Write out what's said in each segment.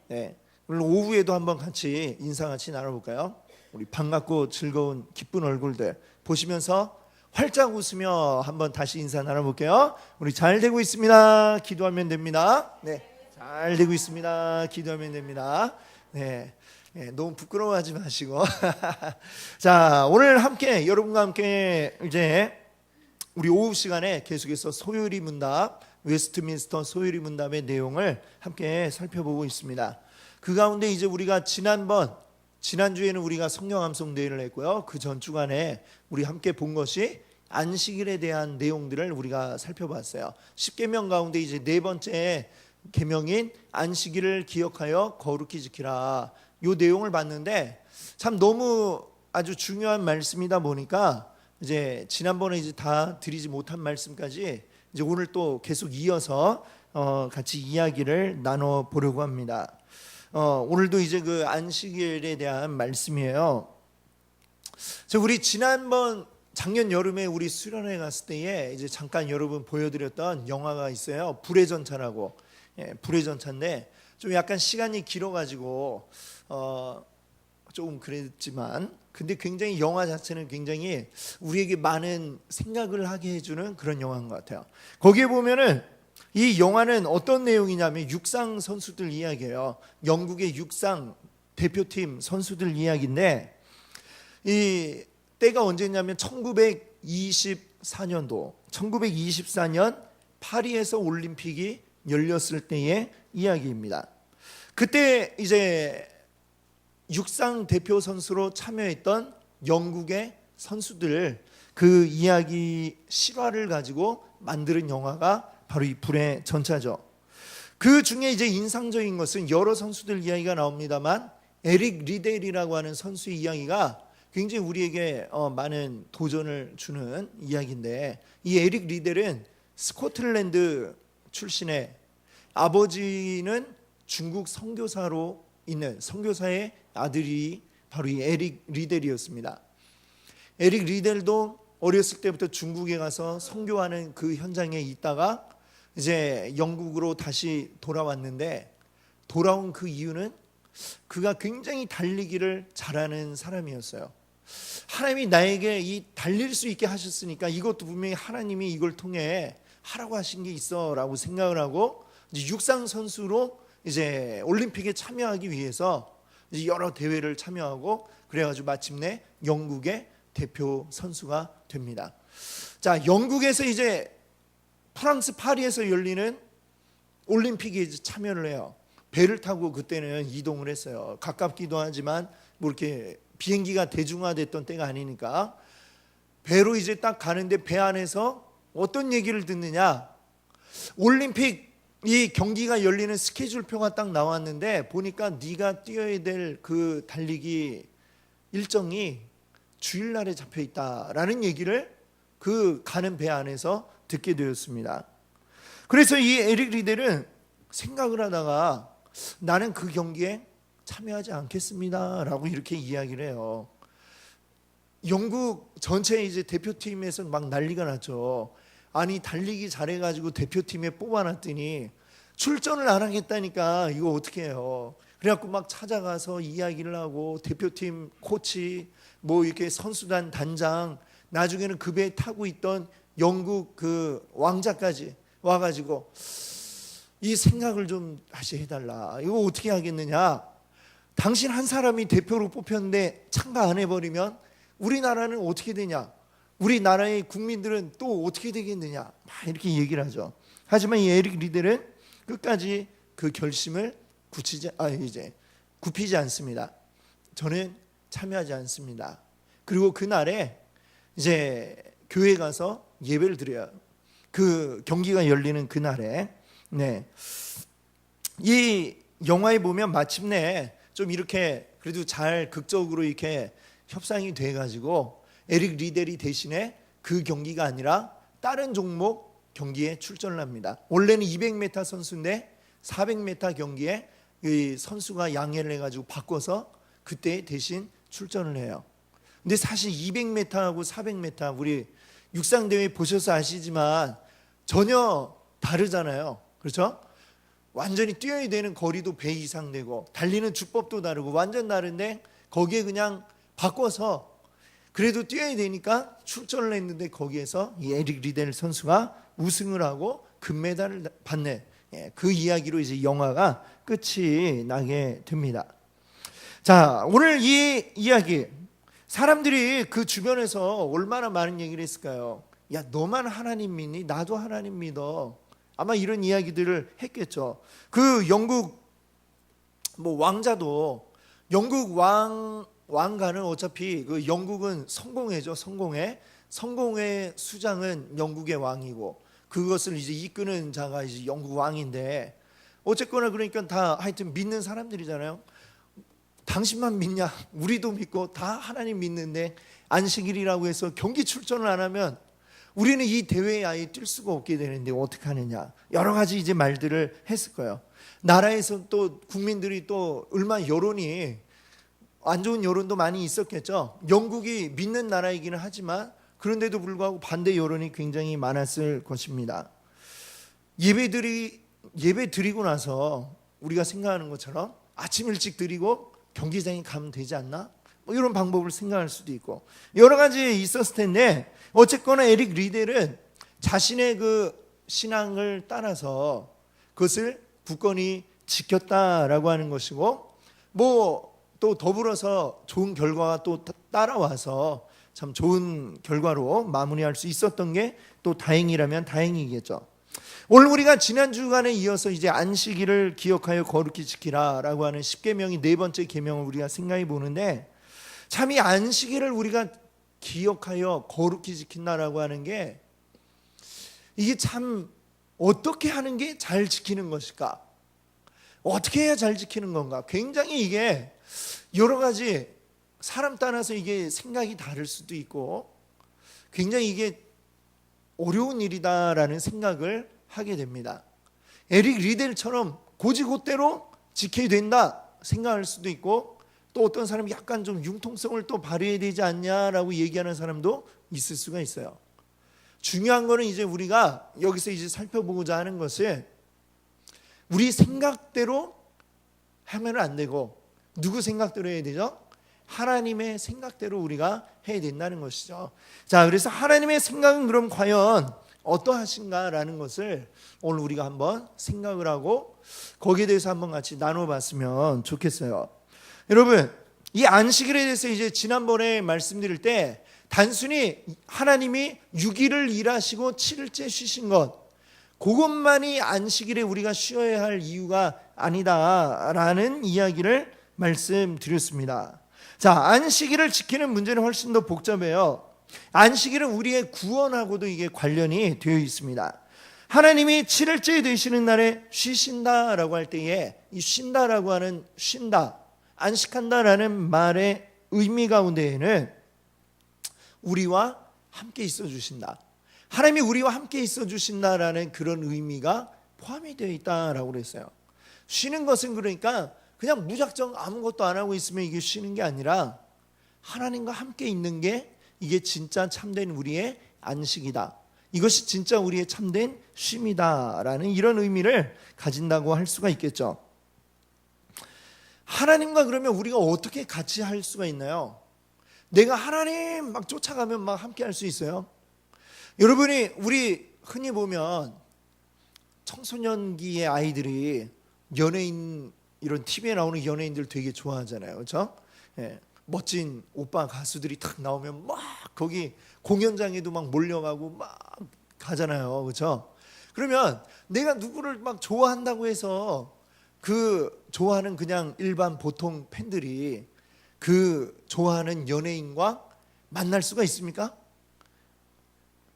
네, 오늘 오후에도 한번 같이 인사 같이 나눠볼까요? 우리 반갑고 즐거운 기쁜 얼굴들 보시면서 활짝 웃으며 한번 다시 인사 나눠볼게요. 우리 잘 되고 있습니다. 기도하면 됩니다. 네, 잘 되고 있습니다. 기도하면 됩니다. 네, 너무 부끄러워하지 마시고 자, 오늘 함께 여러분과 함께 이제 우리 오후 시간에 계속해서 소요리 문답, 웨스트민스터 소요리 문답의 내용을 함께 살펴보고 있습니다. 그 가운데 이제 우리가 지난주에는 우리가 성경 암송 대회를 했고요. 그 전 주간에 우리 함께 본 것이 안식일에 대한 내용들을 우리가 살펴봤어요. 10계명 가운데 이제 네 번째 계명인 안식일을 기억하여 거룩히 지키라, 이 내용을 봤는데 참 너무 아주 중요한 말씀이다 보니까 이제 지난번에 이제 다 드리지 못한 말씀까지 이제 오늘 또 계속 이어서 같이 이야기를 나눠 보려고 합니다. 오늘도 이제 그 안식일에 대한 말씀이에요. 우리 지난번 작년 여름에 우리 수련회 갔을 때에 이제 잠깐 여러분 보여드렸던 영화가 있어요. 불의 전차라고. 불의 전차인데 좀 약간 시간이 길어가지고 조금 그랬지만, 근데 굉장히 영화 자체는 굉장히 우리에게 많은 생각을 하게 해주는 그런 영화인 것 같아요. 거기에 보면은 이 영화는 어떤 내용이냐면 육상 선수들 이야기예요. 영국의 육상 대표팀 선수들 이야기인데, 이 때가 언제냐면 1924년 파리에서 올림픽이 열렸을 때의 이야기입니다. 그때 이제 육상 대표 선수로 참여했던 영국의 선수들, 그 이야기 실화를 가지고 만드는 영화가 바로 이 불의 전차죠. 그 중에 이제 인상적인 것은 여러 선수들 이야기가 나옵니다만 에릭 리델이라고 하는 선수의 이야기가 굉장히 우리에게 많은 도전을 주는 이야기인데, 이 에릭 리델은 스코틀랜드 출신의, 아버지는 중국 선교사로 있는 선교사의 아들이 바로 이 에릭 리델이었습니다. 에릭 리델도 어렸을 때부터 중국에 가서 선교하는 그 현장에 있다가 이제 영국으로 다시 돌아왔는데, 돌아온 그 이유는 그가 굉장히 달리기를 잘하는 사람이었어요. 하나님이 나에게 이 달릴 수 있게 하셨으니까 이것도 분명히 하나님이 이걸 통해 하라고 하신 게 있어 라고 생각을 하고, 이제 육상 선수로 이제 올림픽에 참여하기 위해서 이제 여러 대회를 참여하고 그래가지고 마침내 영국의 대표 선수가 됩니다. 자, 영국에서 이제 프랑스 파리에서 열리는 올림픽에 이제 참여를 해요. 배를 타고 그때는 이동을 했어요. 가깝기도 하지만 뭐 이렇게 비행기가 대중화됐던 때가 아니니까 배로 이제 딱 가는데, 배 안에서 어떤 얘기를 듣느냐, 올림픽 이 경기가 열리는 스케줄표가 딱 나왔는데 보니까 네가 뛰어야 될 그 달리기 일정이 주일날에 잡혀 있다라는 얘기를 그 가는 배 안에서 듣게 되었습니다. 그래서 이 에릭 리델은 생각을 하다가 나는 그 경기에 참여하지 않겠습니다 라고 이렇게 이야기를 해요. 영국 전체 이제 대표팀에서 막 난리가 났죠. 아니, 달리기 잘해가지고 대표팀에 뽑아놨더니 출전을 안 하겠다니까 이거 어떻게 해요. 그래갖고 막 찾아가서 이야기를 하고 대표팀 코치, 뭐 이렇게 선수단 단장, 나중에는 그 배에 타고 있던 영국 그 왕자까지 와가지고 이 생각을 좀 다시 해달라. 이거 어떻게 하겠느냐. 당신 한 사람이 대표로 뽑혔는데 참가 안 해버리면 우리나라는 어떻게 되냐, 우리나라의 국민들은 또 어떻게 되겠느냐, 막 이렇게 얘기를 하죠. 하지만 이 에릭 리델은 끝까지 그 결심을 굽히지 않습니다. 저는 참여하지 않습니다. 그리고 그날에 이제 교회 가서 예배를 드려요. 그 경기가 열리는 그날에. 네. 이 영화에 보면 마침내 좀 이렇게 그래도 잘 극적으로 이렇게 협상이 돼가지고 에릭 리델이 대신에 그 경기가 아니라 다른 종목 경기에 출전을 합니다. 원래는 200m 선수인데 400m 경기에 이 선수가 양해를 해가지고 바꿔서 그때 대신 출전을 해요. 근데 사실 200m하고 400m 우리 육상대회 보셔서 아시지만 전혀 다르잖아요. 그렇죠? 완전히 뛰어야 되는 거리도 배 이상 되고 달리는 주법도 다르고 완전 다른데 거기에 그냥 바꿔서 그래도 뛰어야 되니까 출전을 했는데 거기에서 이 에릭 리델 선수가 우승을 하고 금메달을 받는 그 이야기로 이제 영화가 끝이 나게 됩니다. 자, 오늘 이 이야기 사람들이 그 주변에서 얼마나 많은 얘기를 했을까요? 야, 너만 하나님 믿니? 나도 하나님 믿어. 아마 이런 이야기들을 했겠죠. 그 영국 왕자도 영국 왕가는 어차피 그 영국은 성공회죠. 성공회 수장은 영국의 왕이고 그것을 이제 이끄는 자가 이제 영국 왕인데 어쨌거나 그러니까 다 하여튼 믿는 사람들이잖아요. 당신만 믿냐? 우리도 믿고 다 하나님 믿는데 안식일이라고 해서 경기 출전을 안 하면 우리는 이 대회에 아예 뛸 수가 없게 되는데 어떻게 하느냐? 여러 가지 이제 말들을 했을 거예요. 나라에서 또 국민들이 또 얼마나 여론이 안 좋은 여론도 많이 있었겠죠. 영국이 믿는 나라이기는 하지만 그런데도 불구하고 반대 여론이 굉장히 많았을 것입니다. 예배 드리고 나서 우리가 생각하는 것처럼 아침 일찍 드리고 경기장에 가면 되지 않나? 뭐 이런 방법을 생각할 수도 있고 여러 가지 있었을 텐데 어쨌거나 에릭 리델은 자신의 그 신앙을 따라서 그것을 굳건히 지켰다라고 하는 것이고 뭐 또 더불어서 좋은 결과가 또 따라와서 참 좋은 결과로 마무리할 수 있었던 게 또 다행이라면 다행이겠죠. 오늘 우리가 지난 주간에 이어서 이제 안식일을 기억하여 거룩히 지키라라고 하는 10계명이 네 번째 계명을 우리가 생각해 보는데 참 이 안식일을 우리가 기억하여 거룩히 지킨다라고 하는 게 이게 참 어떻게 하는 게 잘 지키는 것일까? 어떻게 해야 잘 지키는 건가? 굉장히 이게 여러 가지 사람 따라서 이게 생각이 다를 수도 있고 굉장히 이게 어려운 일이다라는 생각을 하게 됩니다. 에릭 리델처럼 고지고대로 지켜야 된다 생각할 수도 있고 또 어떤 사람이 약간 좀 융통성을 또 발휘해야 되지 않냐라고 얘기하는 사람도 있을 수가 있어요. 중요한 거는 이제 우리가 여기서 이제 살펴보고자 하는 것은 우리 생각대로 하면 안 되고 누구 생각대로 해야 되죠? 하나님의 생각대로 우리가 해야 된다는 것이죠. 자, 그래서 하나님의 생각은 그럼 과연 어떠하신가라는 것을 오늘 우리가 한번 생각을 하고 거기에 대해서 한번 같이 나눠봤으면 좋겠어요. 여러분, 이 안식일에 대해서 이제 지난번에 말씀드릴 때 단순히 하나님이 6일을 일하시고 7일째 쉬신 것 그것만이 안식일에 우리가 쉬어야 할 이유가 아니다라는 이야기를 말씀드렸습니다. 자, 안식일을 지키는 문제는 훨씬 더 복잡해요. 안식일은 우리의 구원하고도 이게 관련이 되어 있습니다. 하나님이 7일째 되시는 날에 쉬신다라고 할 때에 이 쉰다라고 하는 쉰다, 안식한다라는 말의 의미 가운데에는 우리와 함께 있어 주신다. 하나님이 우리와 함께 있어 주신다라는 그런 의미가 포함이 되어 있다라고 그랬어요. 쉬는 것은 그러니까 그냥 무작정 아무것도 안 하고 있으면 이게 쉬는 게 아니라 하나님과 함께 있는 게 이게 진짜 참된 우리의 안식이다. 이것이 진짜 우리의 참된 쉼이다라는 이런 의미를 가진다고 할 수가 있겠죠. 하나님과 그러면 우리가 어떻게 같이 할 수가 있나요? 내가 하나님 막 쫓아가면 막 함께 할 수 있어요? 여러분이 우리 흔히 보면 청소년기의 아이들이 연예인 이런 TV에 나오는 연예인들 되게 좋아하잖아요. 그렇죠? 예, 멋진 오빠 가수들이 탁 나오면 막 거기 공연장에도 막 몰려가고 막 가잖아요. 그렇죠? 그러면 내가 누구를 막 좋아한다고 해서 그 좋아하는 그냥 일반 보통 팬들이 그 좋아하는 연예인과 만날 수가 있습니까?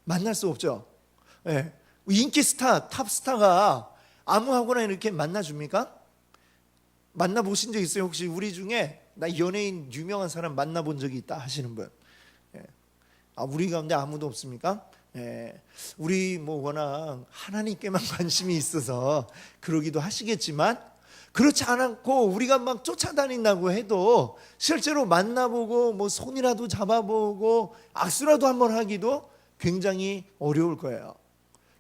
만날 수 없죠. 예. 인기 스타, 탑스타가 아무하고나 이렇게 만나줍니까? 만나보신 적 있어요? 혹시 우리 중에 나 연예인 유명한 사람 만나본 적이 있다 하시는 분? 예. 우리 가운데 아무도 없습니까? 예. 우리 뭐 워낙 하나님께만 관심이 있어서 그러기도 하시겠지만 그렇지 않고 우리가 막 쫓아다닌다고 해도 실제로 만나보고 뭐 손이라도 잡아보고 악수라도 한번 하기도 굉장히 어려울 거예요.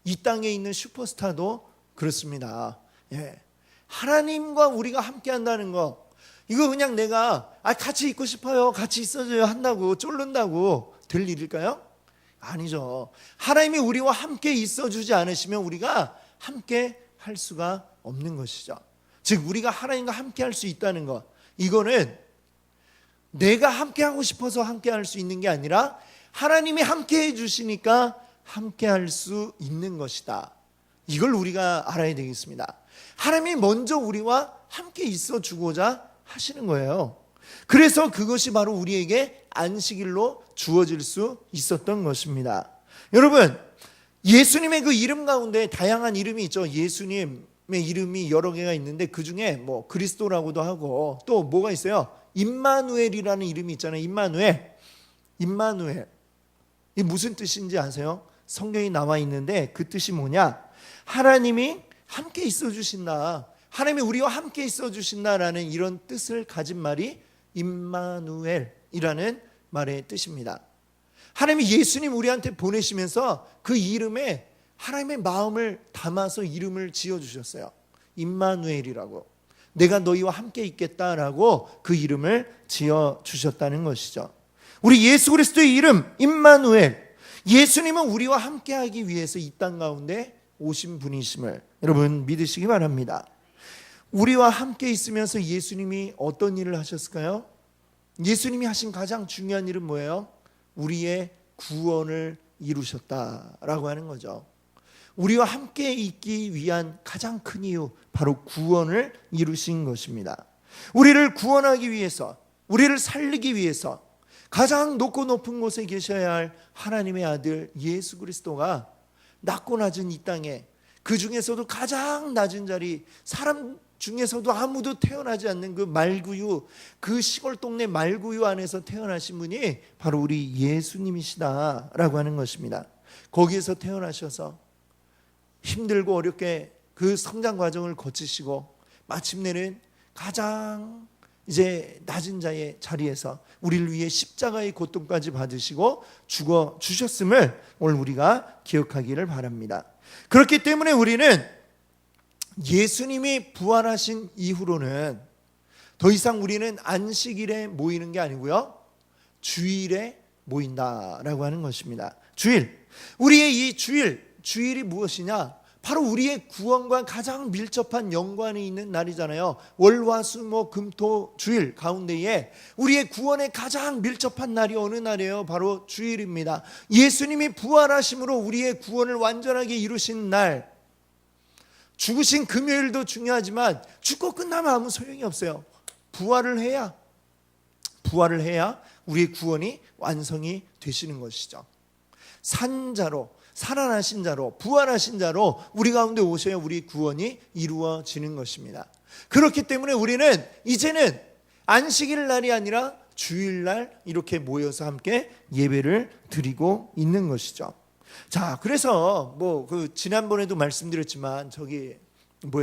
이 땅에 있는 슈퍼스타도 그렇습니다. 예. 하나님과 우리가 함께 한다는 거, 이거 그냥 내가 같이 있고 싶어요, 같이 있어줘야 한다고 쫄른다고 될 일일까요? 아니죠. 하나님이 우리와 함께 있어주지 않으시면 우리가 함께 할 수가 없는 것이죠. 즉 우리가 하나님과 함께 할 수 있다는 것, 이거는 내가 함께 하고 싶어서 함께 할 수 있는 게 아니라 하나님이 함께 해주시니까 함께 할 수 있는 것이다. 이걸 우리가 알아야 되겠습니다. 하나님이 먼저 우리와 함께 있어 주고자 하시는 거예요. 그래서 그것이 바로 우리에게 안식일로 주어질 수 있었던 것입니다. 여러분, 예수님의 그 이름 가운데 다양한 이름이 있죠. 예수님의 이름이 여러 개가 있는데 그 중에 뭐 그리스도라고도 하고 또 뭐가 있어요? 임마누엘이라는 이름이 있잖아요. 임마누엘. 이 무슨 뜻인지 아세요? 성경이 나와 있는데 그 뜻이 뭐냐? 하나님이 함께 있어 주신다, 하나님이 우리와 함께 있어 주신다라는 이런 뜻을 가진 말이 임마누엘이라는 말의 뜻입니다. 하나님이 예수님 우리한테 보내시면서 그 이름에 하나님의 마음을 담아서 이름을 지어주셨어요. 임마누엘이라고, 내가 너희와 함께 있겠다라고 그 이름을 지어주셨다는 것이죠. 우리 예수 그리스도의 이름 임마누엘, 예수님은 우리와 함께하기 위해서 이 땅 가운데 오신 분이심을 여러분 믿으시기 바랍니다. 우리와 함께 있으면서 예수님이 어떤 일을 하셨을까요? 예수님이 하신 가장 중요한 일은 뭐예요? 우리의 구원을 이루셨다라고 하는 거죠. 우리와 함께 있기 위한 가장 큰 이유, 바로 구원을 이루신 것입니다. 우리를 구원하기 위해서, 우리를 살리기 위해서 가장 높고 높은 곳에 계셔야 할 하나님의 아들 예수 그리스도가 낮고 낮은 이 땅에, 그 중에서도 가장 낮은 자리, 사람 중에서도 아무도 태어나지 않는 그 말구유, 그 시골 동네 말구유 안에서 태어나신 분이 바로 우리 예수님이시다라고 하는 것입니다. 거기에서 태어나셔서 힘들고 어렵게 그 성장 과정을 거치시고 마침내는 가장 이제 낮은 자의 자리에서 우리를 위해 십자가의 고통까지 받으시고 죽어 주셨음을 오늘 우리가 기억하기를 바랍니다. 그렇기 때문에 우리는 예수님이 부활하신 이후로는 더 이상 우리는 안식일에 모이는 게 아니고요, 주일에 모인다라고 하는 것입니다. 주일, 우리의 이 주일이 무엇이냐? 바로 우리의 구원과 가장 밀접한 연관이 있는 날이잖아요. 월화수목금토 주일 가운데에 우리의 구원에 가장 밀접한 날이 어느 날이에요? 바로 주일입니다. 예수님이 부활하심으로 우리의 구원을 완전하게 이루신 날, 죽으신 금요일도 중요하지만 죽고 끝나면 아무 소용이 없어요. 부활을 해야 우리의 구원이 완성이 되시는 것이죠. 산자로, 살아나신 자로, 부활하신 자로 우리 가운데 오셔야 우리 구원이 이루어지는 것입니다. 그렇기 때문에 우리는 이제는 안식일 날이 아니라 주일날 이렇게 모여서 함께 예배를 드리고 있는 것이죠. 자, 그래서 그 지난번에도 말씀드렸지만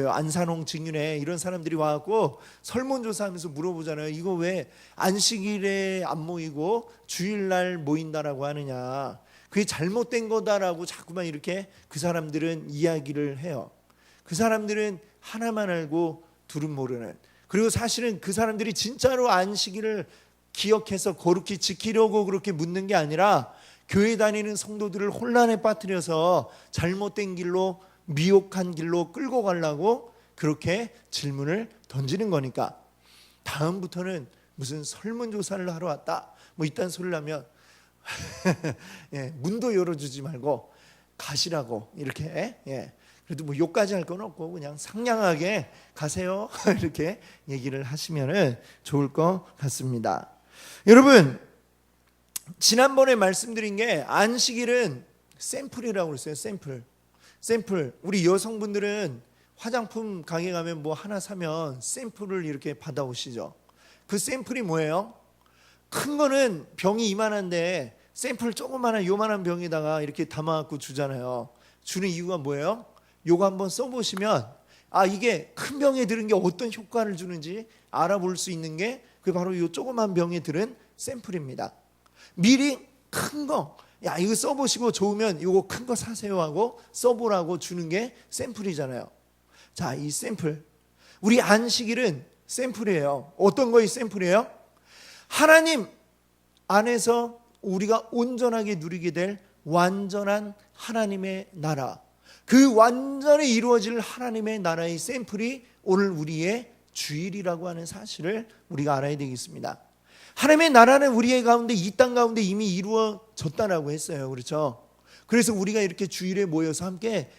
안산홍 증윤회 이런 사람들이 와갖고 설문조사하면서 물어보잖아요. 이거 왜 안식일에 안 모이고 주일날 모인다라고 하느냐, 그게 잘못된 거다라고 자꾸만 이렇게 그 사람들은 이야기를 해요. 그 사람들은 하나만 알고 둘은 모르는, 그리고 사실은 그 사람들이 진짜로 안식일을 기억해서 거룩히 지키려고 그렇게 묻는 게 아니라 교회 다니는 성도들을 혼란에 빠뜨려서 잘못된 길로, 미혹한 길로 끌고 가려고 그렇게 질문을 던지는 거니까 다음부터는 무슨 설문조사를 하러 왔다 이딴 소리를 하면 문도 열어주지 말고 가시라고 이렇게, 그래도 욕까지 할 건 없고 그냥 상냥하게 가세요 이렇게 얘기를 하시면 좋을 것 같습니다. 여러분, 지난번에 말씀드린 게 안식일은 샘플이라고 그랬어요. 샘플. 우리 여성분들은 화장품 가게 가면 뭐 하나 사면 샘플을 이렇게 받아오시죠. 그 샘플이 뭐예요? 큰 거는 병이 이만한데 샘플 조그마한 요만한 병에다가 이렇게 담아갖고 주잖아요. 주는 이유가 뭐예요? 요거 한번 써보시면 이게 큰 병에 들은 게 어떤 효과를 주는지 알아볼 수 있는 게 그게 바로 요 조그만 병에 들은 샘플입니다. 미리 큰 거, 이거 써보시고 좋으면 이거 큰 거 사세요 하고 써보라고 주는 게 샘플이잖아요. 자, 이 샘플, 우리 안식일은 샘플이에요. 어떤 거이 샘플이에요? 하나님 안에서 우리가 온전하게 누리게 될 완전한 하나님의 나라, 그 완전히 이루어질 하나님의 나라의 샘플이 오늘 우리의 주일이라고 하는 사실을 우리가 알아야 되겠습니다. 하나님의 나라는 우리의 가운데, 이 땅 가운데 이미 이루어졌다라고 했어요. 그렇죠? 그래서 우리가 이렇게 주일에 모여서 함께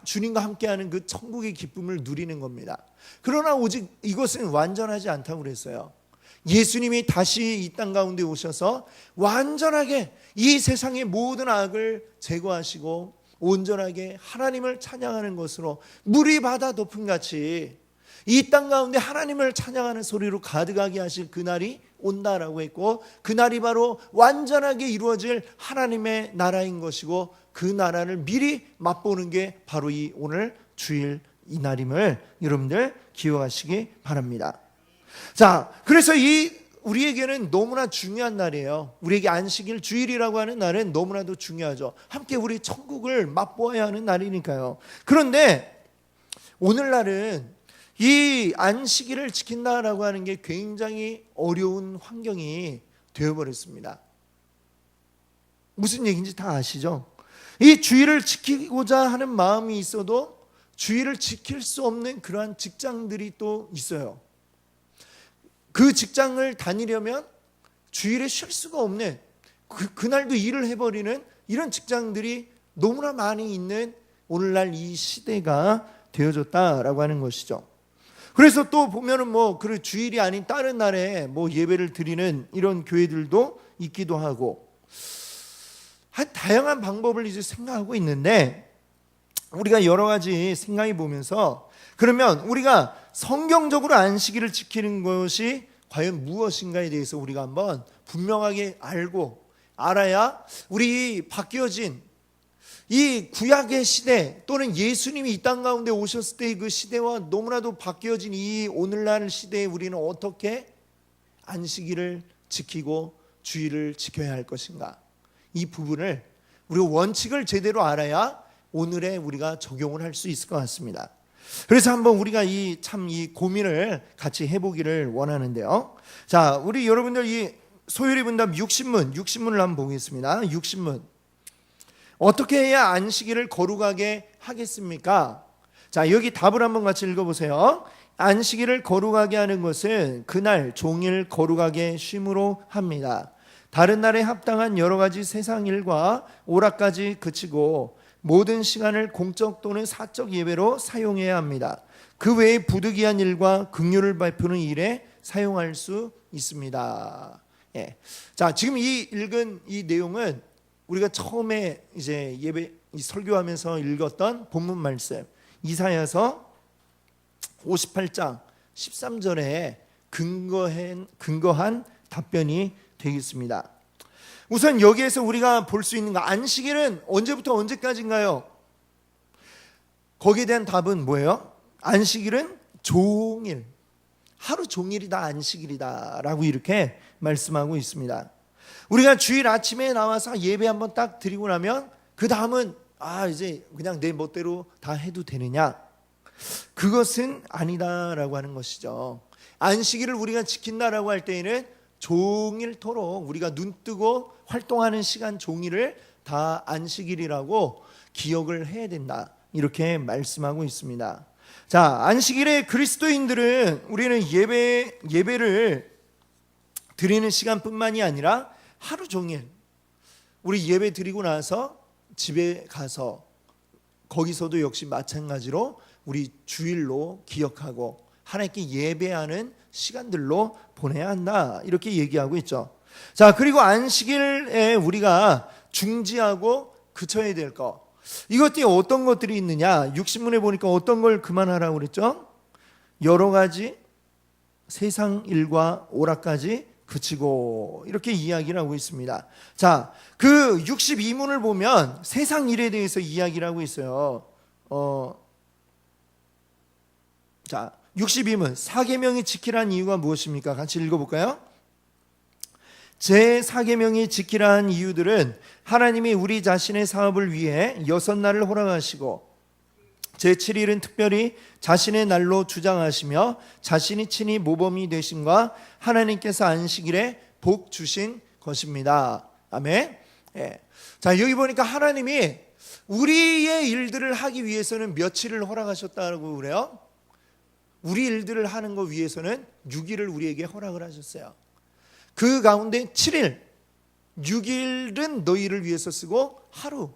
주님과 함께하는 그 천국의 기쁨을 누리는 겁니다. 그러나 오직 이것은 완전하지 않다고 그랬어요. 예수님이 다시 이 땅 가운데 오셔서 완전하게 이 세상의 모든 악을 제거하시고 온전하게 하나님을 찬양하는 것으로 물이 바다 덮음같이 이 땅 가운데 하나님을 찬양하는 소리로 가득하게 하실 그날이 온다라고 했고, 그날이 바로 완전하게 이루어질 하나님의 나라인 것이고, 그 나라를 미리 맛보는 게 바로 이 오늘 주일 이 날임을 여러분들 기억하시기 바랍니다. 자, 그래서 우리에게는 너무나 중요한 날이에요. 우리에게 안식일 주일이라고 하는 날은 너무나도 중요하죠. 함께 우리 천국을 맛보아야 하는 날이니까요. 그런데 오늘날은 이 안식일을 지킨다라고 하는 게 굉장히 어려운 환경이 되어버렸습니다. 무슨 얘기인지 다 아시죠? 이 주일을 지키고자 하는 마음이 있어도 주일을 지킬 수 없는 그러한 직장들이 또 있어요. 그 직장을 다니려면 주일에 쉴 수가 없는, 그날도 일을 해버리는 이런 직장들이 너무나 많이 있는 오늘날 이 시대가 되어졌다라고 하는 것이죠. 그래서 또 보면은 그 주일이 아닌 다른 날에 예배를 드리는 이런 교회들도 있기도 하고, 다양한 방법을 이제 생각하고 있는데, 우리가 여러 가지 생각해 보면서 그러면 우리가 성경적으로 안식일을 지키는 것이 과연 무엇인가에 대해서 우리가 한번 분명하게 알아야 우리 바뀌어진 이 구약의 시대 또는 예수님이 이 땅 가운데 오셨을 때의 그 시대와 너무나도 바뀌어진 이 오늘날 시대에 우리는 어떻게 안식일을 지키고 주일을 지켜야 할 것인가, 이 부분을 우리가 원칙을 제대로 알아야 오늘에 우리가 적용을 할 수 있을 것 같습니다. 그래서 한번 우리가 이 고민을 같이 해보기를 원하는데요. 자, 우리 여러분들 이 소요리 분답 60문을 한번 보겠습니다. 60문. 어떻게 해야 안식일을 거룩하게 하겠습니까? 자, 여기 답을 한번 같이 읽어보세요. 안식일을 거룩하게 하는 것은 그날 종일 거룩하게 쉼으로 합니다. 다른 날에 합당한 여러 가지 세상 일과 오락까지 그치고 모든 시간을 공적 또는 사적 예배로 사용해야 합니다. 그 외에 부득이한 일과 긍휼을 베푸는 일에 사용할 수 있습니다. 예. 자, 지금 읽은 이 내용은 우리가 처음에 이제 설교하면서 읽었던 본문 말씀 이사야서 58장 13절에 근거한 답변이 되겠습니다. 우선 여기에서 우리가 볼 수 있는 거, 안식일은 언제부터 언제까지인가요? 거기에 대한 답은 뭐예요? 안식일은 종일, 하루 종일이 다 안식일이다 라고 이렇게 말씀하고 있습니다. 우리가 주일 아침에 나와서 예배 한번 딱 드리고 나면 그 다음은 이제 그냥 내 멋대로 다 해도 되느냐? 그것은 아니다라고 하는 것이죠. 안식일을 우리가 지킨다라고 할 때에는 종일토록 우리가 눈뜨고 활동하는 시간 종일을 다 안식일이라고 기억을 해야 된다, 이렇게 말씀하고 있습니다. 자, 안식일에 그리스도인들은 우리는 예배를 드리는 시간뿐만이 아니라 하루 종일 우리 예배 드리고 나서 집에 가서 거기서도 역시 마찬가지로 우리 주일로 기억하고 하나님께 예배하는 시간들로 보내야 한다, 이렇게 얘기하고 있죠. 자, 그리고 안식일에 우리가 중지하고 그쳐야 될 것, 이것들이 어떤 것들이 있느냐? 60문에 보니까 어떤 걸 그만하라고 그랬죠? 여러 가지 세상 일과 오락까지 그치고, 이렇게 이야기를 하고 있습니다. 자, 그 62문을 보면 세상 일에 대해서 이야기를 하고 있어요. 자, 62문 사계명이 지키라는 이유가 무엇입니까? 같이 읽어볼까요? 제 사계명이 지키라는 이유들은 하나님이 우리 자신의 사업을 위해 6날을 허락하시고 제7일은 특별히 자신의 날로 주장하시며 자신이 친히 모범이 되심과 하나님께서 안식일에 복 주신 것입니다. 아멘. 예. 자, 여기 보니까 하나님이 우리의 일들을 하기 위해서는 며칠을 허락하셨다고 그래요? 우리 일들을 하는 것 위해서는 6일을 우리에게 허락을 하셨어요. 그 가운데 7일, 6일은 너희를 위해서 쓰고 하루.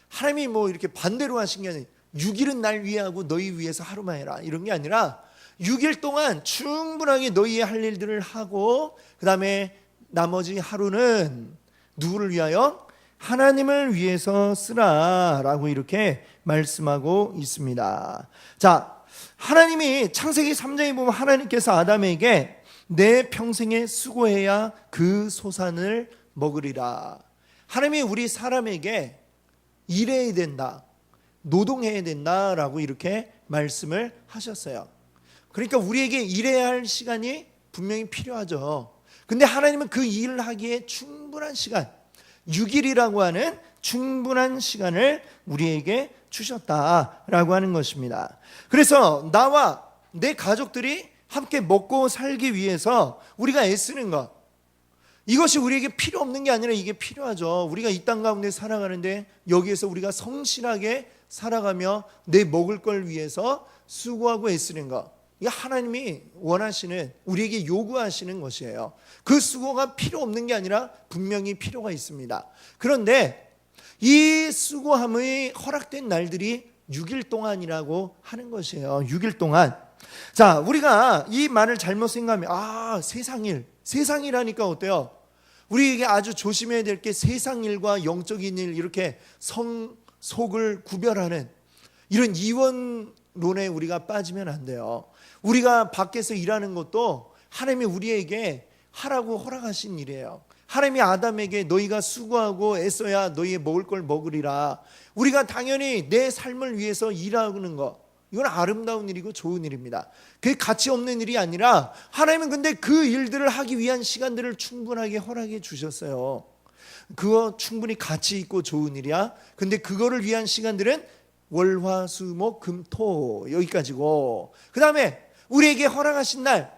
하나님이 뭐 이렇게 반대로 하신 게 아니라 6일은 날 위해 하고 너희 위해서 하루만 해라 이런 게 아니라 6일 동안 충분하게 너희의 할 일들을 하고 그 다음에 나머지 하루는 누구를 위하여? 하나님을 위해서 쓰라라고 이렇게 말씀하고 있습니다. 자, 하나님이 창세기 3장에 보면 하나님께서 아담에게 내 평생에 수고해야 그 소산을 먹으리라. 하나님이 우리 사람에게 일해야 된다, 노동해야 된다라고 이렇게 말씀을 하셨어요. 그러니까 우리에게 일해야 할 시간이 분명히 필요하죠. 근데 하나님은 그 일을 하기에 충분한 시간, 6일이라고 하는 충분한 시간을 우리에게 주셨다라고 하는 것입니다. 그래서 나와 내 가족들이 함께 먹고 살기 위해서 우리가 애쓰는 것, 이것이 우리에게 필요 없는 게 아니라 이게 필요하죠. 우리가 이 땅 가운데 살아가는데 여기에서 우리가 성실하게 살아가며 내 먹을 걸 위해서 수고하고 애쓰는 것, 이게 하나님이 원하시는, 우리에게 요구하시는 것이에요. 그 수고가 필요 없는 게 아니라 분명히 필요가 있습니다. 그런데 이 수고함이 허락된 날들이 6일 동안이라고 하는 것이에요. 6일 동안. 자, 우리가 이 말을 잘못 생각하면 세상이라니까 어때요? 우리에게 아주 조심해야 될 게 세상일과 영적인 일, 이렇게 속을 구별하는 이런 이원론에 우리가 빠지면 안 돼요. 우리가 밖에서 일하는 것도 하나님이 우리에게 하라고 허락하신 일이에요. 하나님이 아담에게 너희가 수고하고 애써야 너희의 먹을 걸 먹으리라. 우리가 당연히 내 삶을 위해서 일하는 것, 이건 아름다운 일이고 좋은 일입니다. 그게 가치 없는 일이 아니라 하나님은 근데 그 일들을 하기 위한 시간들을 충분하게 허락해 주셨어요. 그거 충분히 가치 있고 좋은 일이야. 근데 그거를 위한 시간들은 월, 화, 수, 목, 금, 토, 여기까지고, 그 다음에 우리에게 허락하신 날,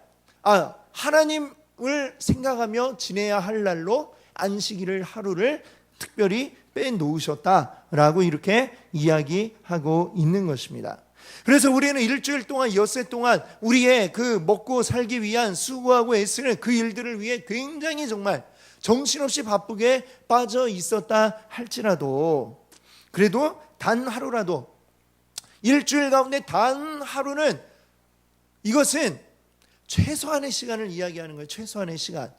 하나님을 생각하며 지내야 할 날로 안식일을, 하루를 특별히 빼놓으셨다라고 이렇게 이야기하고 있는 것입니다. 그래서 우리는 일주일 동안, 엿새 동안 우리의 그 먹고 살기 위한 수고하고 애쓰는 그 일들을 위해 굉장히 정말 정신없이 바쁘게 빠져 있었다 할지라도, 그래도 단 하루라도, 일주일 가운데 단 하루는, 이것은 최소한의 시간을 이야기하는 거예요. 최소한의 시간.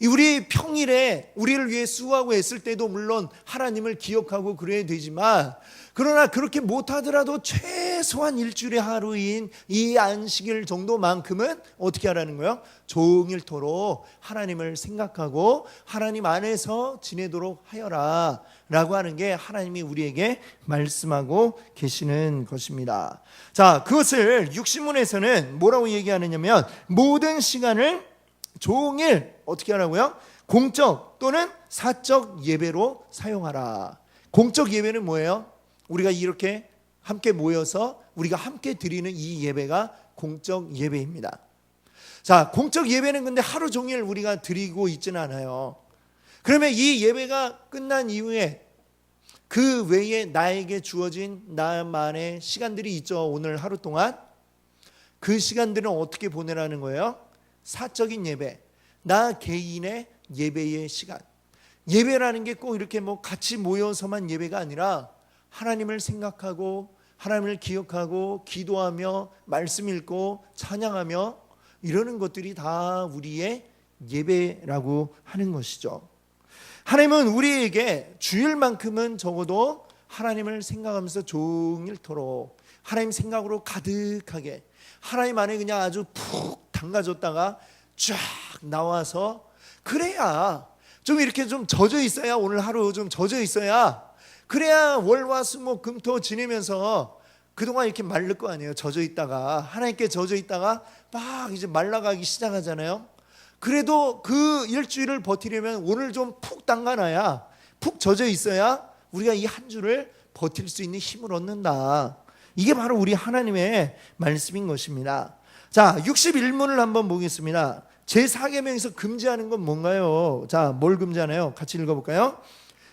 우리 평일에 우리를 위해 수고하고 애쓸 때도 물론 하나님을 기억하고 그래야 되지만, 그러나 그렇게 못하더라도 최소한 일주일의 하루인 이 안식일 정도만큼은 어떻게 하라는 거예요? 종일토록 하나님을 생각하고 하나님 안에서 지내도록 하여라 라고 하는 게 하나님이 우리에게 말씀하고 계시는 것입니다. 자, 그것을 육신문에서는 뭐라고 얘기하느냐면, 모든 시간을 종일 어떻게 하라고요? 공적 또는 사적 예배로 사용하라. 공적 예배는 뭐예요? 우리가 이렇게 함께 모여서 우리가 함께 드리는 이 예배가 공적 예배입니다. 자, 공적 예배는 근데 하루 종일 우리가 드리고 있지는 않아요. 그러면 이 예배가 끝난 이후에 그 외에 나에게 주어진 나만의 시간들이 있죠. 오늘 하루 동안 그 시간들은 어떻게 보내라는 거예요? 사적인 예배, 나 개인의 예배의 시간. 예배라는 게 꼭 이렇게 뭐 같이 모여서만 예배가 아니라 하나님을 생각하고 하나님을 기억하고 기도하며 말씀 읽고 찬양하며 이러는 것들이 다 우리의 예배라고 하는 것이죠. 하나님은 우리에게 주일만큼은 적어도 하나님을 생각하면서 종일토록 하나님 생각으로 가득하게, 하나님 안에 그냥 아주 푹 담가졌다가 쫙 나와서, 그래야 좀 이렇게 좀 젖어 있어야, 오늘 하루 좀 젖어 있어야, 그래야 월화 수목 금토 지내면서 그동안 이렇게 마를 거 아니에요. 젖어 있다가 하나님께 젖어 있다가 막 이제 말라가기 시작하잖아요. 그래도 그 일주일을 버티려면 오늘 좀 푹 담가놔야, 푹 젖어 있어야 우리가 이 한 주를 버틸 수 있는 힘을 얻는다. 이게 바로 우리 하나님의 말씀인 것입니다. 자, 61문을 한번 보겠습니다. 제4계명에서 금지하는 건 뭔가요? 자, 뭘 금지하나요? 같이 읽어볼까요?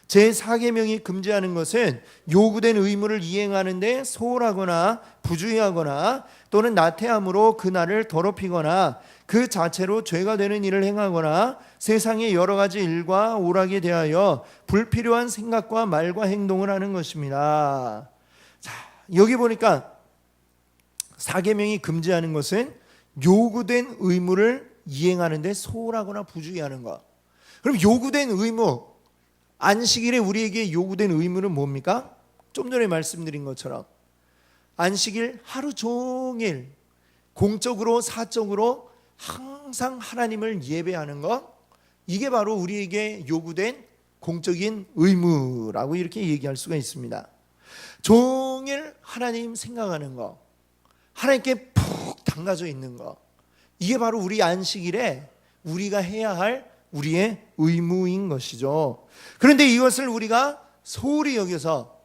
제4계명이 금지하는 것은 요구된 의무를 이행하는데 소홀하거나 부주의하거나 또는 나태함으로 그 날을 더럽히거나 그 자체로 죄가 되는 일을 행하거나 세상의 여러 가지 일과 오락에 대하여 불필요한 생각과 말과 행동을 하는 것입니다. 자, 여기 보니까 4계명이 금지하는 것은 요구된 의무를 이행하는데 소홀하거나 부주의하는 것. 그럼 요구된 의무, 안식일에 우리에게 요구된 의무는 뭡니까? 좀 전에 말씀드린 것처럼 안식일 하루 종일 공적으로 사적으로 항상 하나님을 예배하는 것, 이게 바로 우리에게 요구된 공적인 의무라고 이렇게 얘기할 수가 있습니다. 종일 하나님 생각하는 것, 하나님께 푹 담가져 있는 것, 이게 바로 우리 안식일에 우리가 해야 할 우리의 의무인 것이죠. 그런데 이것을 우리가 소홀히 여겨서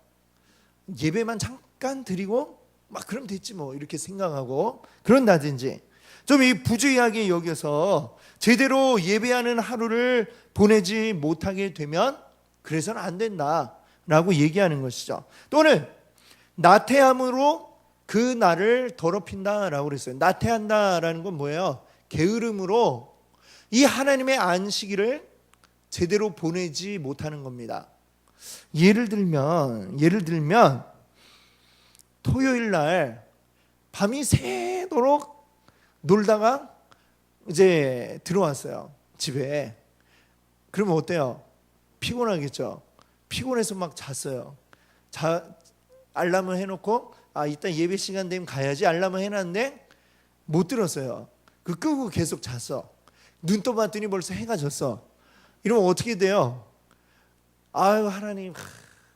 예배만 잠깐 드리고 막 그럼 됐지 뭐 이렇게 생각하고 그런다든지 좀 이 부주의하게 여겨서 제대로 예배하는 하루를 보내지 못하게 되면 그래서는 안 된다라고 얘기하는 것이죠. 또는 나태함으로 그 날을 더럽힌다라고 그랬어요. 나태한다라는 건 뭐예요? 게으름으로 이 하나님의 안식일을 제대로 보내지 못하는 겁니다. 예를 들면 토요일 날 밤이 새도록 놀다가 이제 들어왔어요, 집에. 그러면 어때요? 피곤하겠죠. 피곤해서 막 잤어요. 알람을 해놓고 이따 예배 시간 되면 가야지 알람을 해놨는데 못 들었어요. 그 끄고 계속 잤어. 눈 떠봤더니 벌써 해가 졌어. 이러면 어떻게 돼요? 아유, 하나님,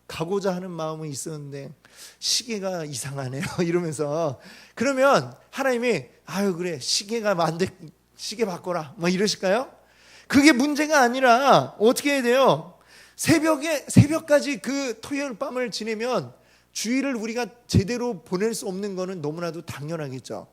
가고자 하는 마음은 있었는데 시계가 이상하네요. 이러면서 그러면 하나님이 아유 그래 시계가 안 돼, 시계 바꿔라 막 이러실까요? 그게 문제가 아니라 어떻게 해야 돼요? 새벽까지 그 토요일 밤을 지내면 주일을 우리가 제대로 보낼 수 없는 거는 너무나도 당연하겠죠.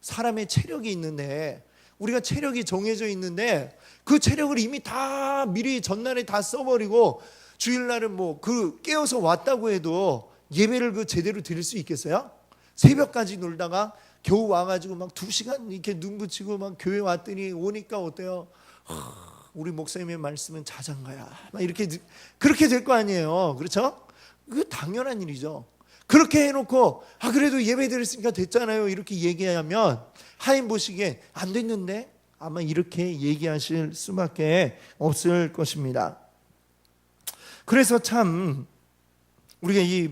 사람의 체력이 있는데, 우리가 체력이 정해져 있는데 그 체력을 이미 다 미리 전날에 다 써버리고 주일날은 뭐 그 깨어서 왔다고 해도 예배를 그 제대로 드릴 수 있겠어요? 새벽까지 놀다가 겨우 와가지고 막 2시간 이렇게 눈 붙이고 막 교회 왔더니 오니까 어때요? 우리 목사님의 말씀은 자장가야. 막 이렇게 그렇게 될 거 아니에요, 그렇죠? 그 당연한 일이죠. 그렇게 해놓고 그래도 예배 드렸으니까 됐잖아요 이렇게 얘기하면 하나님 보시기에 안 됐는데 아마 이렇게 얘기하실 수밖에 없을 것입니다. 그래서 참 우리가 이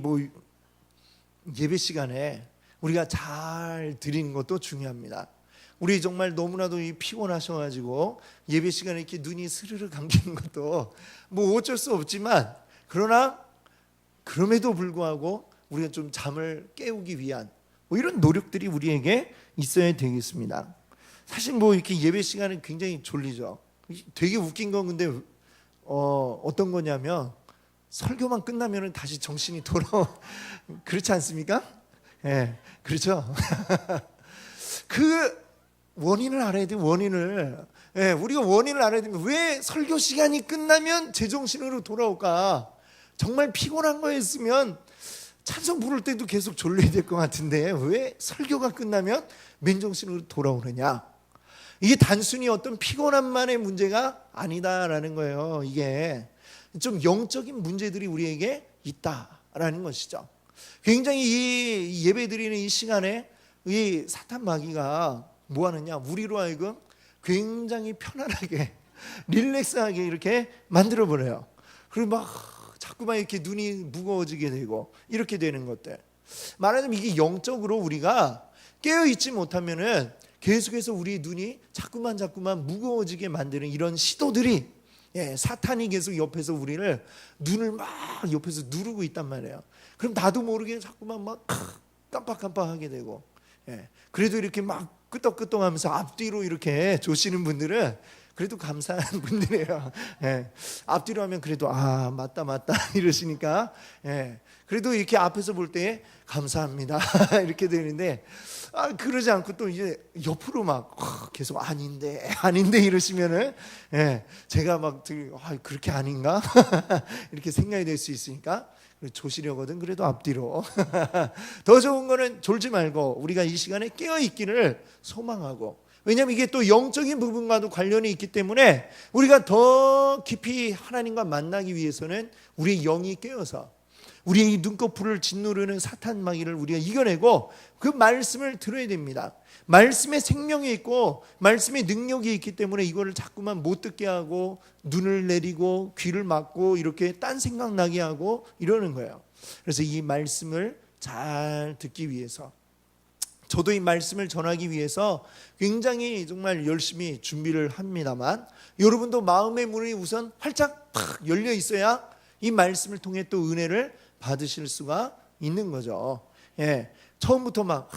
예배 시간에 우리가 잘 드리는 것도 중요합니다. 우리 정말 너무나도 피곤하셔가지고 예배 시간에 이렇게 눈이 스르르 감기는 것도 뭐 어쩔 수 없지만, 그러나 그럼에도 불구하고 우리가 좀 잠을 깨우기 위한 이런 노력들이 우리에게 있어야 되겠습니다. 사실 이렇게 예배 시간은 굉장히 졸리죠. 되게 웃긴 건 근데 어떤 거냐면 설교만 끝나면 다시 정신이 그렇지 않습니까? 예, 그렇죠. 그 원인을 알아야 돼요. 우리가 원인을 알아야 됩니다. 왜 설교 시간이 끝나면 제정신으로 돌아올까? 정말 피곤한 거였으면 찬송 부를 때도 계속 졸려야 될 것 같은데 왜 설교가 끝나면 맨정신으로 돌아오느냐? 이게 단순히 어떤 피곤함만의 문제가 아니다라는 거예요. 이게 좀 영적인 문제들이 우리에게 있다라는 것이죠. 굉장히 이 예배 드리는 이 시간에 이 사탄 마귀가 뭐 하느냐? 우리로 하여금 굉장히 편안하게 릴렉스하게 이렇게 만들어 버려요. 그리고 막 자꾸만 이렇게 눈이 무거워지게 되고 이렇게 되는 것들. 말하자면 이게 영적으로 우리가 깨어 있지 못하면은 계속해서 우리 눈이 자꾸만 무거워지게 만드는 이런 시도들이, 사탄이 계속 옆에서 우리를 눈을 막 옆에서 누르고 있단 말이에요. 그럼 나도 모르게 자꾸만 막 깜빡깜빡하게 되고, 그래도 이렇게 막 끄떡끄떡하면서 앞뒤로 이렇게 조시는 분들은 그래도 감사한 분들이에요. 예. 앞뒤로 하면 그래도 맞다 이러시니까 그래도 이렇게 앞에서 볼 때 감사합니다 이렇게 되는데 그러지 않고 또 이제 옆으로 막 계속 아닌데 이러시면은 제가 막 그렇게 아닌가 이렇게 생각이 될 수 있으니까 조시려거든. 그래도 앞뒤로 더 좋은 거는 졸지 말고 우리가 이 시간에 깨어 있기를 소망하고, 왜냐하면 이게 또 영적인 부분과도 관련이 있기 때문에 우리가 더 깊이 하나님과 만나기 위해서는 우리의 영이 깨어서 우리의 이 눈꺼풀을 짓누르는 사탄 마귀를 우리가 이겨내고 그 말씀을 들어야 됩니다. 말씀에 생명이 있고 말씀에 능력이 있기 때문에 이거를 자꾸만 못 듣게 하고 눈을 내리고 귀를 막고 이렇게 딴 생각 나게 하고 이러는 거예요. 그래서 이 말씀을 잘 듣기 위해서, 저도 이 말씀을 전하기 위해서 굉장히 정말 열심히 준비를 합니다만, 여러분도 마음의 문이 우선 활짝 탁 열려 있어야 이 말씀을 통해 또 은혜를 받으실 수가 있는 거죠. 처음부터 막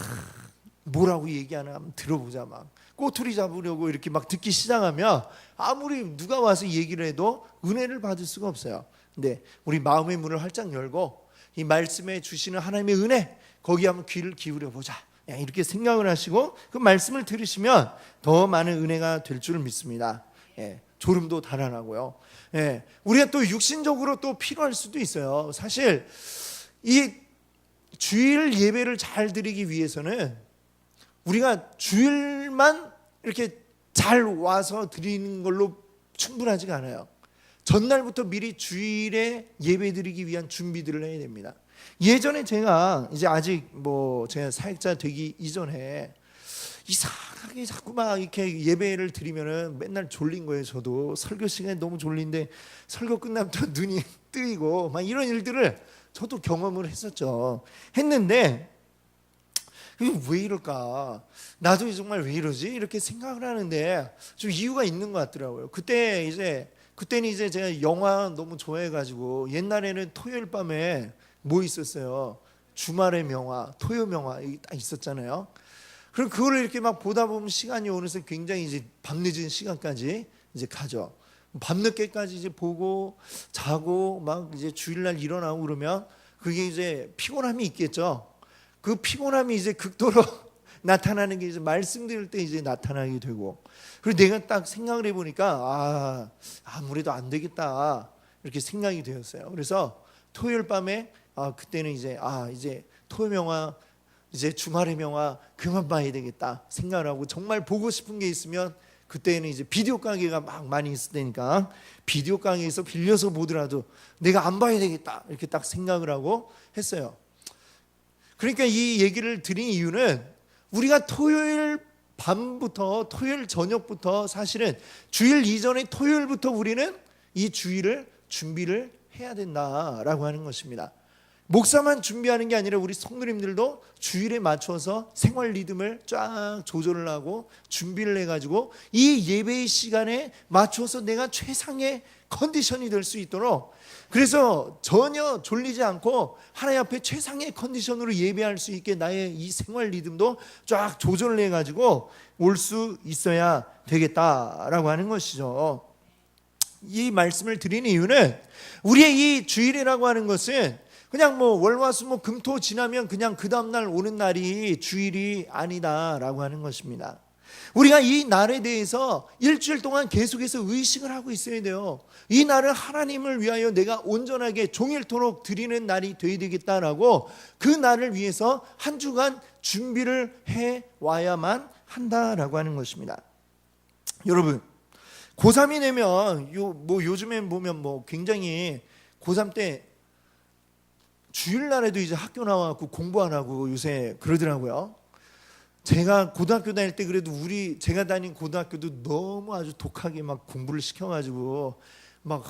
뭐라고 얘기하나 한번 들어보자, 막 꼬투리 잡으려고 이렇게 막 듣기 시작하면 아무리 누가 와서 얘기를 해도 은혜를 받을 수가 없어요. 근데 우리 마음의 문을 활짝 열고 이 말씀에 주시는 하나님의 은혜, 거기 한번 귀를 기울여 보자, 이렇게 생각을 하시고 그 말씀을 들으시면 더 많은 은혜가 될 줄 믿습니다. 졸음도 달아나고요. 우리가 또 육신적으로 또 필요할 수도 있어요. 사실 이 주일 예배를 잘 드리기 위해서는 우리가 주일만 이렇게 잘 와서 드리는 걸로 충분하지가 않아요. 전날부터 미리 주일에 예배 드리기 위한 준비들을 해야 됩니다. 예전에 제가 이제 아직 제가 사역자 되기 이전에 이상하게 자꾸 막 이렇게 예배를 드리면은 맨날 졸린 거예요. 저도 설교 시간에 너무 졸린데 설교 끝나면 또 눈이 뜨이고 막 이런 일들을 저도 경험을 했는데 왜 이럴까? 나도 정말 왜 이러지? 이렇게 생각을 하는데 좀 이유가 있는 것 같더라고요. 그때는 이제 제가 영화 너무 좋아해가지고 옛날에는 토요일 밤에 있었어요. 주말의 명화, 토요명화 딱 있었잖아요. 그럼 그거를 이렇게 막 보다 보면 시간이 어느새 굉장히 이제 밤늦은 시간까지 이제 가죠. 밤늦게까지 이제 보고 자고 막 이제 주일날 일어나고 그러면 그게 이제 피곤함이 있겠죠. 그 피곤함이 이제 극도로 나타나는 게 이제 말씀 드릴 때 이제 나타나게 되고, 그리고 내가 딱 생각을 해보니까 아무래도 안 되겠다 이렇게 생각이 되었어요. 그래서 토요일 밤에 그때는 이제 토요명화, 이제 주말의 명화 그만 봐야 되겠다 생각을 하고, 정말 보고 싶은 게 있으면 그때는 이제 비디오 가게가 막 많이 있을 때니까 비디오 가게에서 빌려서 보더라도 내가 안 봐야 되겠다 이렇게 딱 생각을 하고 했어요. 그러니까 이 얘기를 드린 이유는 우리가 토요일 밤부터 토요일 저녁부터 사실은 주일 이전에 토요일부터 우리는 이 주일을 준비를 해야 된다라고 하는 것입니다. 목사만 준비하는 게 아니라 우리 성도님들도 주일에 맞춰서 생활 리듬을 쫙 조절을 하고 준비를 해가지고 이 예배의 시간에 맞춰서 내가 최상의 컨디션이 될 수 있도록, 그래서 전혀 졸리지 않고 하나님 앞에 최상의 컨디션으로 예배할 수 있게 나의 이 생활 리듬도 쫙 조절을 해가지고 올 수 있어야 되겠다라고 하는 것이죠. 이 말씀을 드리는 이유는 우리의 이 주일이라고 하는 것은 그냥 월화수목 금토 지나면 그냥 그 다음날 오는 날이 주일이 아니다라고 하는 것입니다. 우리가 이 날에 대해서 일주일 동안 계속해서 의식을 하고 있어야 돼요. 이 날을 하나님을 위하여 내가 온전하게 종일토록 드리는 날이 되어야 되겠다라고, 그 날을 위해서 한 주간 준비를 해와야만 한다라고 하는 것입니다. 여러분, 고3이 되면 요즘엔 보면 굉장히 고3 때 주일날에도 이제 학교 나와갖고 공부 안 하고 요새 그러더라고요. 제가 고등학교 다닐 때 그래도 제가 다닌 고등학교도 너무 아주 독하게 막 공부를 시켜가지고 막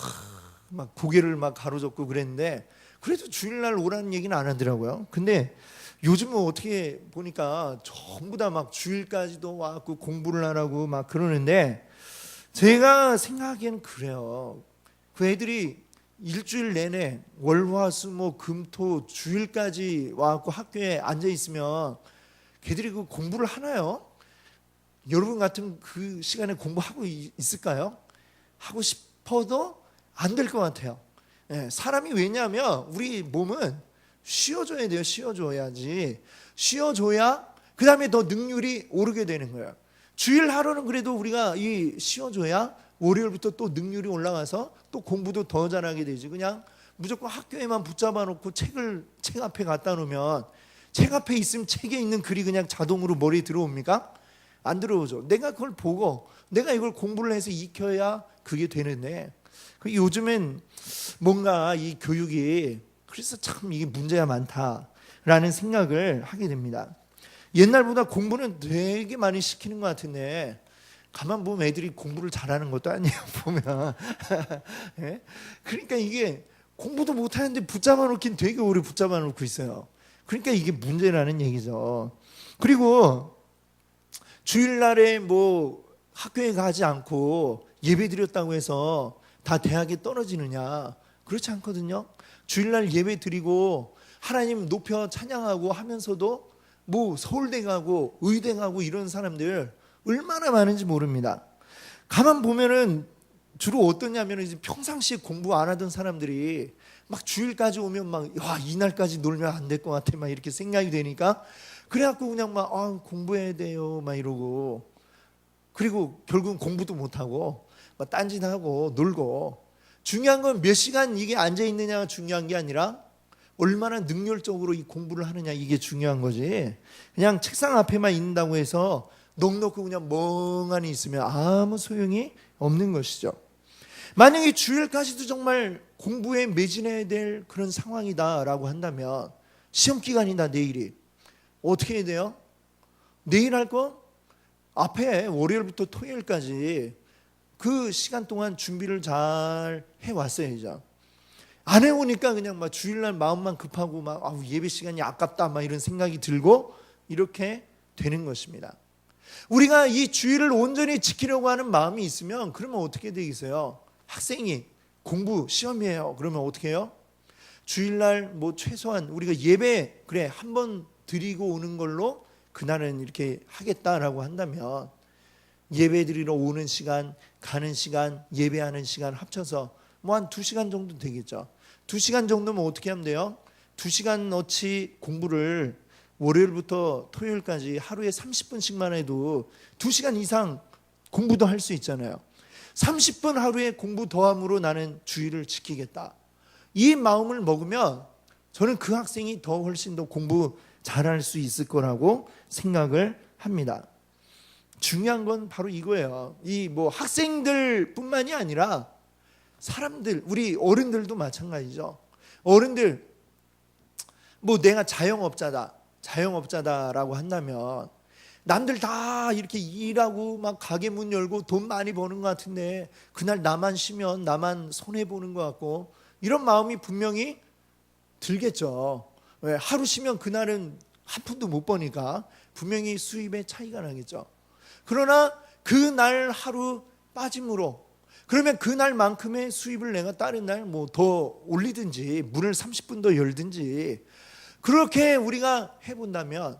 고개를 막 가로젓고 그랬는데, 그래도 주일날 오라는 얘기는 안 하더라고요. 근데 요즘은 어떻게 보니까 전부 다 막 주일까지도 와갖고 공부를 하라고 막 그러는데, 제가 생각하기에는 그래요. 그 애들이 일주일 내내 월화수목 금토 주일까지 와갖고 학교에 앉아 있으면 걔들이 그 공부를 하나요? 여러분 같은 그 시간에 공부하고 있을까요? 하고 싶어도 안 될 것 같아요. 사람이, 왜냐하면 우리 몸은 쉬어줘야 돼요. 쉬어줘야지. 쉬어줘야 그 다음에 더 능률이 오르게 되는 거예요. 주일 하루는 그래도 우리가 이 쉬어줘야 월요일부터 또 능률이 올라가서 또 공부도 더 잘하게 되지. 그냥 무조건 학교에만 붙잡아 놓고 책 앞에 갖다 놓으면, 책 앞에 있으면 책에 있는 글이 그냥 자동으로 머리에 들어옵니까? 안 들어오죠. 내가 그걸 보고 내가 이걸 공부를 해서 익혀야 그게 되는데, 요즘엔 뭔가 이 교육이 그래서 참 이게 문제가 많다라는 생각을 하게 됩니다. 옛날보다 공부는 되게 많이 시키는 것 같은데 가만 보면 애들이 공부를 잘하는 것도 아니에요. 보면 예? 그러니까 이게 공부도 못하는데 붙잡아 놓긴 되게 오래 붙잡아 놓고 있어요. 그러니까 이게 문제라는 얘기죠. 그리고 주일날에 뭐 학교에 가지 않고 예배 드렸다고 해서 다 대학에 떨어지느냐? 그렇지 않거든요. 주일날 예배 드리고 하나님 높여 찬양하고 하면서도 뭐 서울대 가고 의대 가고 이런 사람들 얼마나 많은지 모릅니다. 가만 보면은 주로 어떠냐면 이제 평상시에 공부 안 하던 사람들이 막 주일까지 오면 막 이날까지 놀면 안 될 것 같아 막 이렇게 생각이 되니까, 그래갖고 그냥 막 공부해야 돼요 막 이러고, 그리고 결국은 공부도 못 하고 막 딴짓하고 놀고. 중요한 건 몇 시간 이게 앉아 있느냐가 중요한 게 아니라 얼마나 능률적으로 이 공부를 하느냐, 이게 중요한 거지. 그냥 책상 앞에만 있는다고 해서 넋놓고 그냥 멍하니 있으면 아무 소용이 없는 것이죠. 만약에 주일까지도 정말 공부에 매진해야 될 그런 상황이다라고 한다면, 시험 기간이다 내일이, 어떻게 해야 돼요? 내일 할 거 앞에 월요일부터 토요일까지 그 시간 동안 준비를 잘 해왔어야죠. 안 해오니까 그냥 막 주일날 마음만 급하고 막 예배 시간이 아깝다 막 이런 생각이 들고 이렇게 되는 것입니다. 우리가 이 주일을 온전히 지키려고 하는 마음이 있으면 그러면 어떻게 되겠어요? 학생이 공부 시험이에요. 그러면 어떻게 해요? 주일날 뭐 최소한 우리가 예배 그래 한번 드리고 오는 걸로 그날은 이렇게 하겠다라고 한다면, 예배 드리러 오는 시간, 가는 시간, 예배하는 시간 합쳐서 뭐 한 2시간 정도 되겠죠. 2시간 정도면 어떻게 하면 돼요? 2시간 어치 공부를 월요일부터 토요일까지 하루에 30분씩만 해도 2시간 이상 공부도 할 수 있잖아요. 30분 하루에 공부 더함으로 나는 주일을 지키겠다. 이 마음을 먹으면 저는 그 학생이 더 훨씬 더 공부 잘할 수 있을 거라고 생각을 합니다. 중요한 건 바로 이거예요. 이 뭐 학생들뿐만이 아니라 사람들, 우리 어른들도 마찬가지죠. 어른들 뭐 내가 자영업자다라고 한다면 남들 다 이렇게 일하고 막 가게 문 열고 돈 많이 버는 것 같은데 그날 나만 쉬면 나만 손해 보는 것 같고, 이런 마음이 분명히 들겠죠. 왜? 하루 쉬면 그날은 한 푼도 못 버니까 분명히 수입에 차이가 나겠죠. 그러나 그날 하루 빠짐으로, 그러면 그날만큼의 수입을 내가 다른 날 뭐 더 올리든지 문을 30분 더 열든지 그렇게 우리가 해본다면,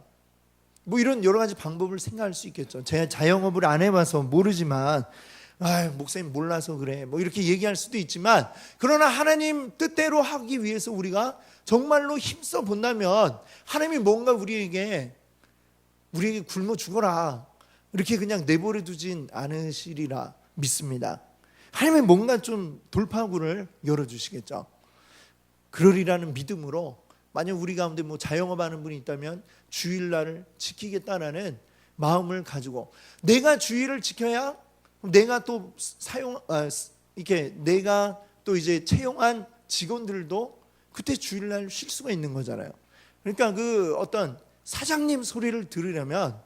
뭐 이런 여러 가지 방법을 생각할 수 있겠죠. 제가 자영업을 안 해봐서 모르지만 목사님 몰라서 그래 뭐 이렇게 얘기할 수도 있지만, 그러나 하나님 뜻대로 하기 위해서 우리가 정말로 힘써 본다면 하나님이 뭔가 우리에게 굶어 죽어라 이렇게 그냥 내버려 두진 않으시리라 믿습니다. 하나님이 뭔가 좀 돌파구를 열어주시겠죠. 그러리라는 믿음으로, 만약 우리 가운데 뭐 자영업하는 분이 있다면 주일날을 지키겠다라는 마음을 가지고, 내가 주일을 지켜야 내가 또 이렇게 내가 또 이제 채용한 직원들도 그때 주일날 쉴 수가 있는 거잖아요. 그러니까 그 어떤 사장님 소리를 들으려면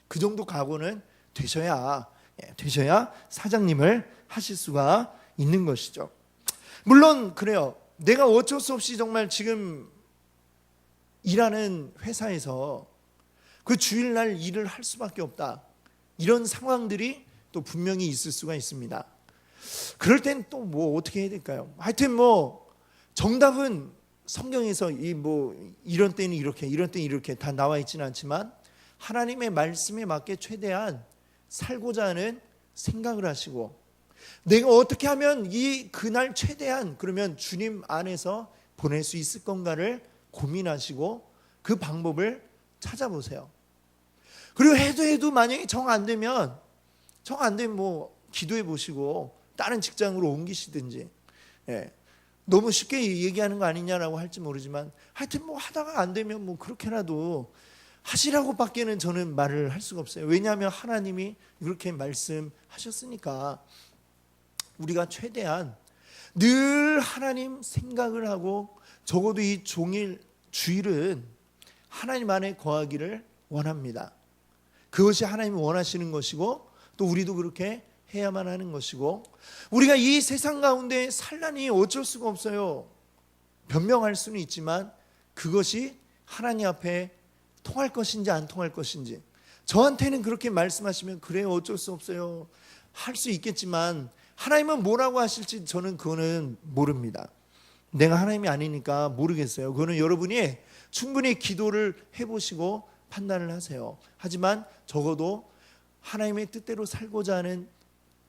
그 정도 각오는 되셔야 사장님을 하실 수가 있는 것이죠. 물론 그래요. 내가 어쩔 수 없이 정말 지금 일하는 회사에서 그 주일날 일을 할 수밖에 없다, 이런 상황들이 또 분명히 있을 수가 있습니다. 그럴 땐 또 뭐 어떻게 해야 될까요? 하여튼 뭐 정답은 성경에서 이런 때는 이렇게, 이런 때는 이렇게 다 나와 있지는 않지만 하나님의 말씀에 맞게 최대한 살고자 하는 생각을 하시고, 내가 어떻게 하면 이 그날 최대한 그러면 주님 안에서 보낼 수 있을 건가를 고민하시고 그 방법을 찾아보세요. 그리고 해도 만약에 정 안 되면 뭐 기도해 보시고 다른 직장으로 옮기시든지, 너무 쉽게 얘기하는 거 아니냐라고 할지 모르지만 하여튼 뭐 하다가 안 되면 뭐 그렇게라도 하시라고 밖에는 저는 말을 할 수가 없어요. 왜냐하면 하나님이 그렇게 말씀하셨으니까. 우리가 최대한 늘 하나님 생각을 하고 적어도 이 종일 주일은 하나님 안에 거하기를 원합니다. 그것이 하나님이 원하시는 것이고 또 우리도 그렇게 해야만 하는 것이고, 우리가 이 세상 가운데 산란이 어쩔 수가 없어요. 변명할 수는 있지만 그것이 하나님 앞에 통할 것인지 안 통할 것인지, 저한테는 그렇게 말씀하시면 그래요, 어쩔 수 없어요, 할 수 있겠지만 하나님은 뭐라고 하실지 저는 그거는 모릅니다. 내가 하나님이 아니니까 모르겠어요. 그거는 여러분이 충분히 기도를 해보시고 판단을 하세요. 하지만 적어도 하나님의 뜻대로 살고자 하는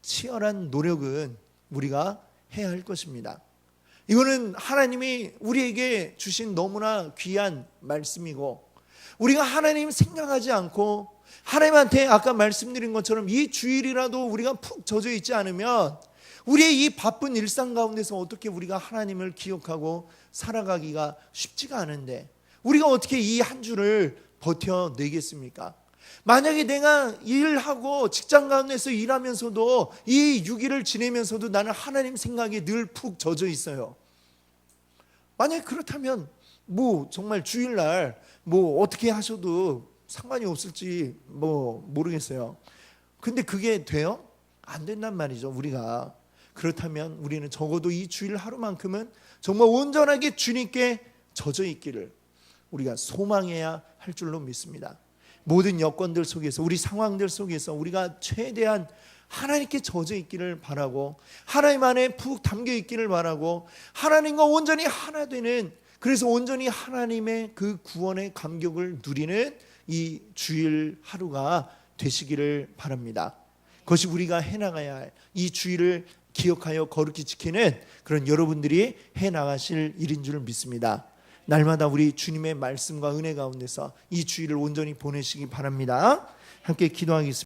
치열한 노력은 우리가 해야 할 것입니다. 이거는 하나님이 우리에게 주신 너무나 귀한 말씀이고, 우리가 하나님 생각하지 않고 하나님한테 아까 말씀드린 것처럼 이 주일이라도 우리가 푹 젖어 있지 않으면 우리의 이 바쁜 일상 가운데서 어떻게 우리가 하나님을 기억하고 살아가기가 쉽지가 않은데 우리가 어떻게 이 한 주를 버텨내겠습니까? 만약에 내가 일하고 직장 가운데서 일하면서도 이 6일을 지내면서도 나는 하나님 생각에 늘 푹 젖어 있어요. 만약에 그렇다면 뭐 정말 주일날 뭐 어떻게 하셔도 상관이 없을지 뭐 모르겠어요. 근데 그게 돼요? 안 된단 말이죠. 우리가 그렇다면 우리는 적어도 이 주일 하루만큼은 정말 온전하게 주님께 젖어 있기를 우리가 소망해야 할 줄로 믿습니다. 모든 여건들 속에서, 우리 상황들 속에서 우리가 최대한 하나님께 젖어 있기를 바라고, 하나님 안에 푹 담겨 있기를 바라고, 하나님과 온전히 하나 되는, 그래서 온전히 하나님의 그 구원의 감격을 누리는 이 주일 하루가 되시기를 바랍니다. 그것이 우리가 해나가야 할, 이 주일을 기억하여 거룩히 지키는 그런 여러분들이 해나가실 일인 줄 믿습니다. 날마다 우리 주님의 말씀과 은혜 가운데서 이 주일을 온전히 보내시기 바랍니다. 함께 기도하겠습니다.